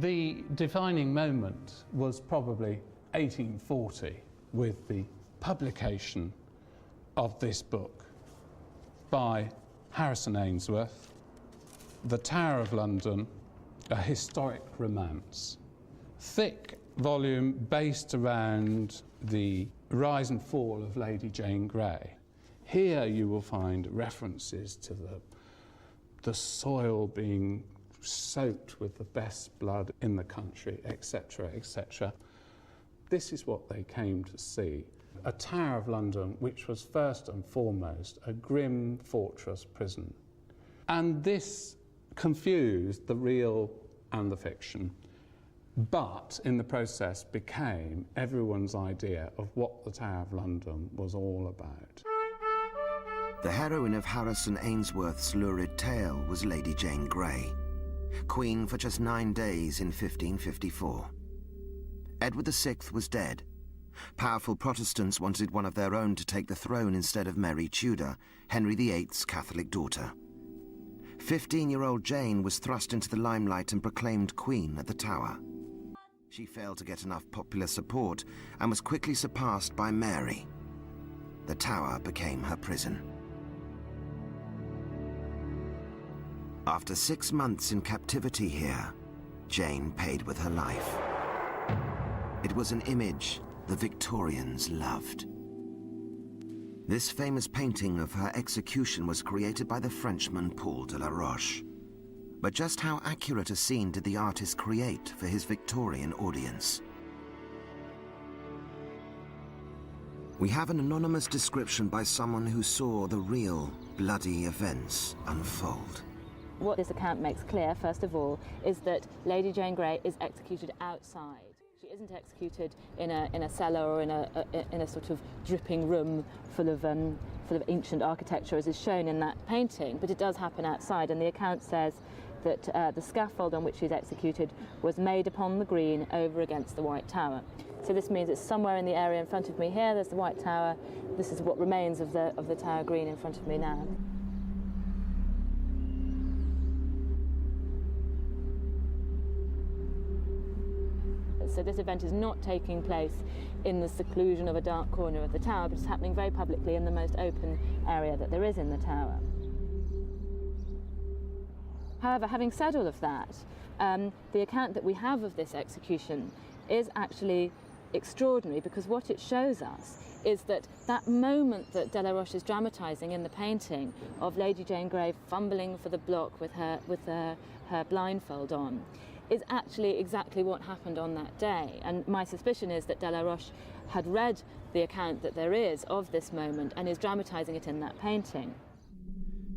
The defining moment was probably 1840 with the publication of this book by Harrison Ainsworth, The Tower of London, a historic romance. Thick volume based around the rise and fall of Lady Jane Grey. Here you will find references to the soil being soaked with the best blood in the country, etc., etc. This is what they came to see. A Tower of London which was first and foremost a grim fortress prison. And this confused the real and the fiction, but in the process became everyone's idea of what the Tower of London was all about. The heroine of Harrison Ainsworth's lurid tale was Lady Jane Grey, queen for just 9 days in 1554. Edward VI was dead. Powerful Protestants wanted one of their own to take the throne instead of Mary Tudor, Henry VIII's Catholic daughter. 15-year-old Jane was thrust into the limelight and proclaimed queen at the Tower. She failed to get enough popular support and was quickly surpassed by Mary. The Tower became her prison. After 6 months in captivity here, Jane paid with her life. It was an image the Victorians loved. This famous painting of her execution was created by the Frenchman Paul Delaroche. But just how accurate a scene did the artist create for his Victorian audience? We have an anonymous description by someone who saw the real bloody events unfold. What this account makes clear, first of all, is that Lady Jane Grey is executed outside. She isn't executed in a cellar or in a sort of dripping room full of ancient architecture, as is shown in that painting, but it does happen outside, and the account says that the scaffold on which she's executed was made upon the green over against the White Tower. So this means it's somewhere in the area in front of me here. There's the White Tower. This is what remains of the Tower Green in front of me now. So this event is not taking place in the seclusion of a dark corner of the tower, but it's happening very publicly in the most open area that there is in the tower. However, having said all of that, the account that we have of this execution is actually extraordinary, because what it shows us is that moment that Delaroche is dramatising in the painting of Lady Jane Grey fumbling for the block with her blindfold on is actually exactly what happened on that day. And my suspicion is that Delaroche had read the account that there is of this moment and is dramatising it in that painting.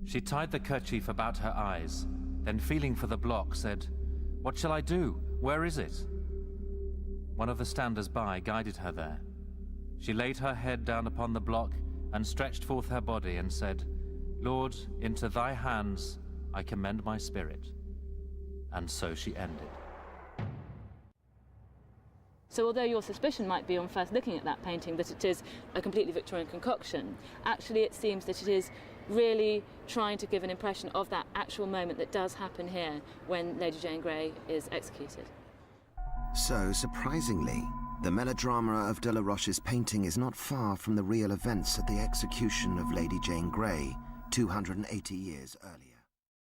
She tied the kerchief about her eyes, then feeling for the block said, "What shall I do? Where is it?" One of the standers by guided her there. She laid her head down upon the block and stretched forth her body and said, "Lord, into thy hands I commend my spirit." And so she ended. So although your suspicion might be on first looking at that painting that it is a completely Victorian concoction, actually it seems that it is really trying to give an impression of that actual moment that does happen here when Lady Jane Grey is executed. So, surprisingly, the melodrama of Delaroche's painting is not far from the real events at the execution of Lady Jane Grey 280 years earlier.